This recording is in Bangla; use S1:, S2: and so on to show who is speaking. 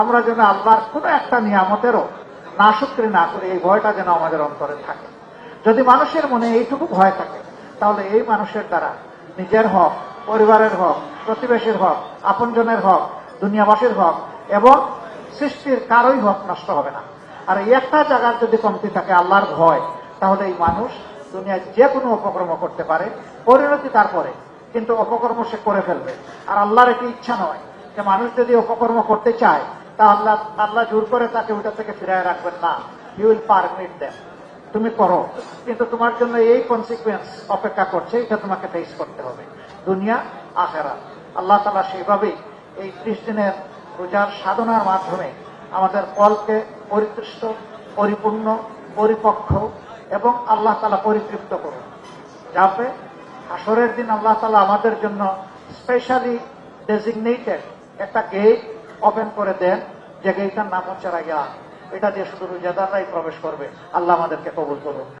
S1: আমরা যেন আল্লাহর কোন একটা নিয়ামতেরও নাশুকরি না করি, এই ভয়টা যেন আমাদের অন্তরে থাকে। যদি মানুষের মনে এইটুকু ভয় থাকে, তাহলে এই মানুষের দ্বারা নিজের হক, পরিবারের হক, প্রতিবেশীর হক, আপনজনের হক, দুনিয়াবাসীর হক এবং সৃষ্টির কারোই হক নষ্ট হবে না। আর এই একটা জায়গার যদি কমতি থাকে, আল্লাহর ভয়, তাহলে এই মানুষ দুনিয়ায় যে কোনো অপকর্ম করতে পারে, পরিণতি তারপরে, কিন্তু অপকর্ম সে করে ফেলবে। আর আল্লাহর এটি ইচ্ছা নয় যে মানুষ যদি অপকর্ম করতে চায়, তা আল্লাহ জোর করে তাকে ওইটা থেকে ফিরায় রাখবেন না। হি উইল পারমিট দেম, তুমি করো, কিন্তু তোমার জন্য এই কনসিকুয়েন্স অপেক্ষা করছে, এটা তোমাকে ফেস করতে হবে, দুনিয়া আখেরাত। আল্লাহ তাআলা সেইভাবেই এই 30 দিনের রোজার সাধনার মাধ্যমে আমাদের কলকে পরিতৃষ্ট, পরিপূর্ণ, পরিপক্ষ এবং আল্লাহ তাআলা পরিতৃপ্ত করুন, যাতে হাসরের দিন আল্লাহ তাআলা আমাদের জন্য স্পেশালি ডেজিগনেটেড একটা গেট ওপেন করে দেন, যে গেটটার নাম হচ্ছে রায়্যান। এটা দিয়ে শুধু রোজাদাররাই প্রবেশ করবে। আল্লাহ আমাদেরকে কবুল করুন।